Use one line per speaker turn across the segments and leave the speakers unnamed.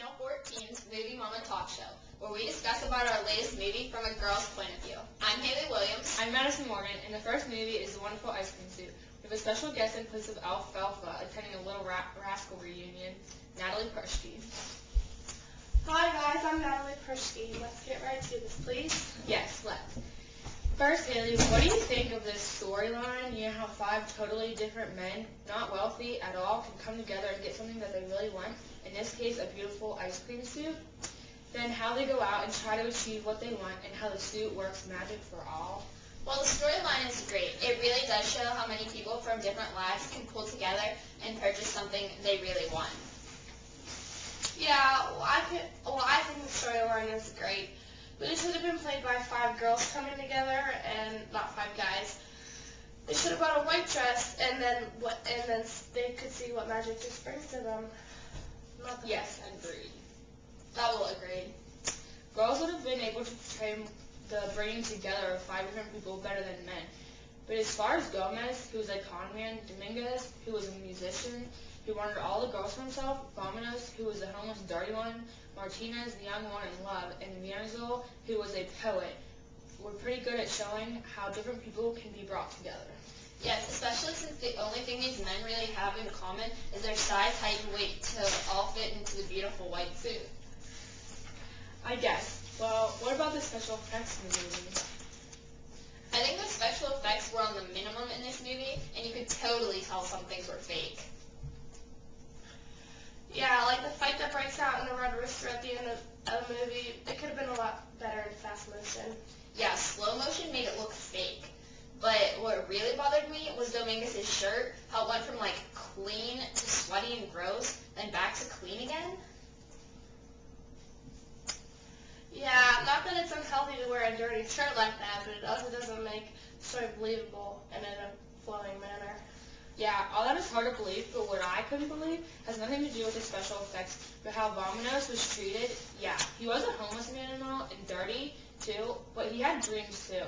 Channel 14's Movie Mama Talk Show, where we discuss about our latest movie from a girl's point of view. I'm Haley Williams.
I'm Madison Morgain, and the first movie is The Wonderful Ice Cream Suit. We have a special guest in place of Alfalfa attending a Little Rascal reunion, Natalie Perschke.
Hi guys, I'm Natalie Perschke. Let's get right to this, please.
Yes, let's. First, Haley, what do you think of this storyline? You know how 5 totally different men, not wealthy at all, can come together and get something that they really want, in this case, a beautiful ice cream suit? Then how they go out and try to achieve what they want, and how the suit works magic for all?
Well, the storyline is great. It really does show how many people from different lives can pull together and purchase something they really want.
Yeah, I think the storyline is great. But it should have been played by 5 girls coming together and not 5 guys. They should have bought a white dress and then they could see what magic just brings to them.
Yes, agreed.
Double agreed.
Girls would have been able to portray the bringing together of 5 different people better than men. But as far as Gomez, who was a con man, Dominguez, who was a musician, who wanted all the girls for himself, Vamonos, who was the homeless dirty one, Martinez, the young one in love, and Mierzol, who was a poet, were pretty good at showing how different people can be brought together.
Yes, especially since the only thing these men really have in common is their size, height, and weight to all fit into the beautiful white suit.
I guess. Well, what about the special effects in the movie?
I think the special effects were on the minimum in this movie, and you could totally tell some things were fake.
Yeah, like the fight that breaks out in the Red Rooster at the end of the movie, it could have been a lot better in fast motion.
Yeah, slow motion made it look fake. But what really bothered me was Dominguez's shirt, how it went from like clean to sweaty and gross, then back to clean again.
Yeah, not that it's unhealthy to wear a dirty shirt like that, but it also doesn't make the story believable and in a flowing manner.
Yeah, all that is hard to believe, but what I couldn't believe has nothing to do with the special effects, but how Vamonos was treated. Yeah, he was a homeless man and all, and dirty, too, but he had dreams, too.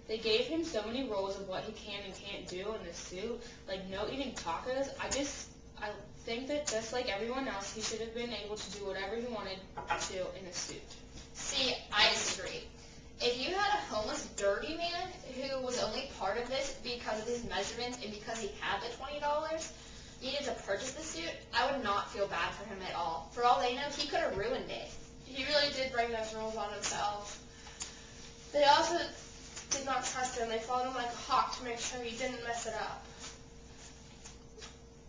They gave him so many roles of what he can and can't do in the suit, like no eating tacos. I think that just like everyone else, he should have been able to do whatever he wanted to in a suit.
See, I disagree. If you had a homeless, dirty man who was only part of this because of his measurements and because he had the $20 needed to purchase the suit, I would not feel bad for him at all. For all they know, he could have ruined it.
He really did bring those rules on himself. They also did not trust him. They followed him like a hawk to make sure he didn't mess it up.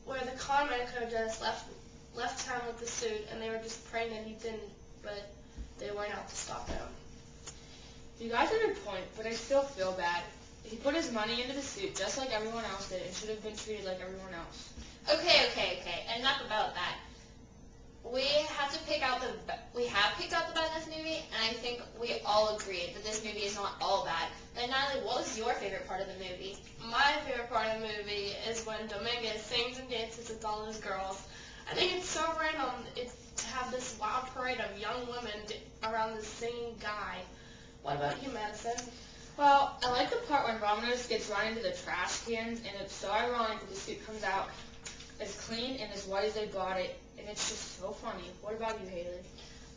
Where the con man could have just left town with the suit, and they were just praying that he didn't, but they weren't out to stop him.
You guys have a point, but I still feel bad. He put his money into the suit just like everyone else did and should have been treated like everyone else.
Okay. Enough about that. We have picked out the bad in this movie, and I think we all agree that this movie is not all bad. Then Natalie, what was your favorite part of the movie?
My favorite part of the movie is when Dominguez sings and dances with all his girls. I think it's so random to have this wild parade of young women around the same guy. What about you, Madison?
Well, I like the part when Vamonos gets run into the trash cans, and it's so ironic that the suit comes out as clean and as white as they bought it, and it's just so funny. What about you, Haley?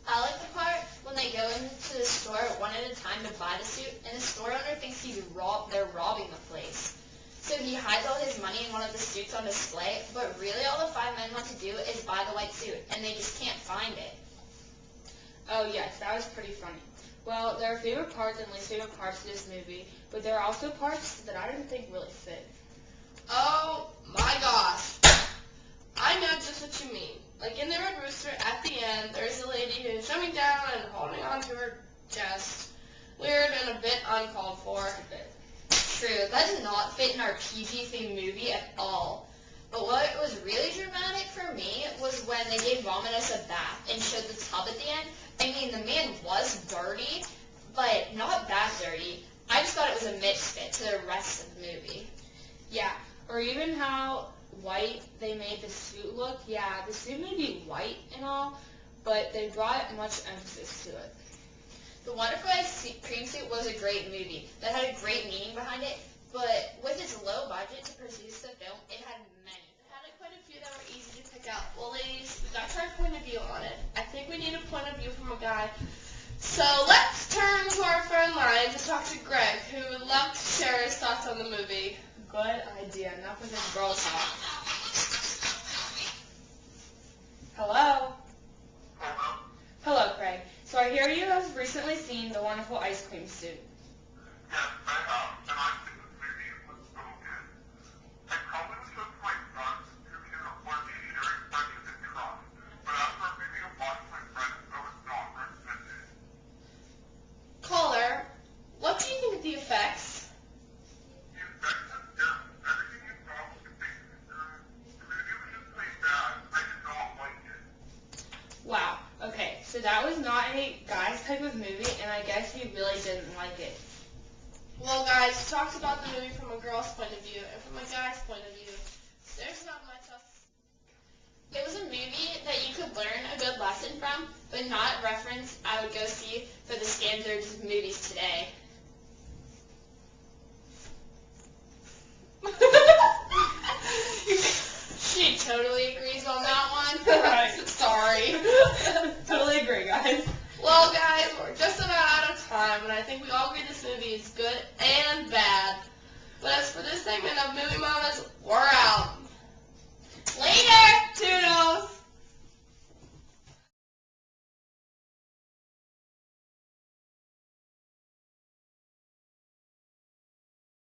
I like the part when they go into the store one at a time to buy the suit, and the store owner thinks they're robbing the place. So he hides all his money in one of the suits on display, but really all the 5 men want to do is buy the white suit, and they just can't find it.
Oh yes, that was pretty funny. Well, there are favorite parts and least favorite parts of this movie, but there are also parts that I didn't think really fit.
Oh my gosh. I know just what you mean. Like in the Red Rooster, at the end, there's a lady who's jumping down and holding onto her chest. Weird and a bit uncalled for.
True, that did not fit in our PG-themed movie at all. But what was really dramatic for me was when they gave Vamonos a bath and showed the tub at the end. I mean, the man was dirty, but not that dirty. I just thought it was a misfit to the rest of the movie.
Yeah, or even how white they made the suit look. Yeah, the suit may be white and all, but they brought much emphasis to it.
The Wonderful Ice Cream Suit was a great movie that had a great meaning behind it, but with its low budget to produce the film, it had many.
It had quite a few that were easy to pick out. Well, ladies, we got our point of view on it. I think we need guy. So let's turn to our phone line to talk to Greg, who would love to share his thoughts on the movie.
Good idea. Enough with this girl talk. Hello? Hello, Craig. So I hear you have recently seen the wonderful ice cream suit.
Yes, I have, and I think this movie was so good. I probably would show it to my son, who can learn sharing friendship and trust, but as for a movie to watch with my friends, I would not recommend it.
Caller, what do you think of the effects?
The effects are terrible. Everything you saw was amazing. The movie was just plain bad. I did not like it.
Wow. Okay, so that was not a guy's type of movie, and I guess he really didn't like it.
Well, guys, we talked about the movie from a girl's point of view, and from a guy's point of view, there's not much else.
It was a movie that you could learn a good lesson from, but not a reference I would go see for the standards of movies today. She totally agrees on that one.
Right.
Sorry.
Totally agree, guys.
Well, guys, we're just about out of time, and I think we all agree this movie is good and bad. But as for this segment of Movie Mamas, we're out.
Later!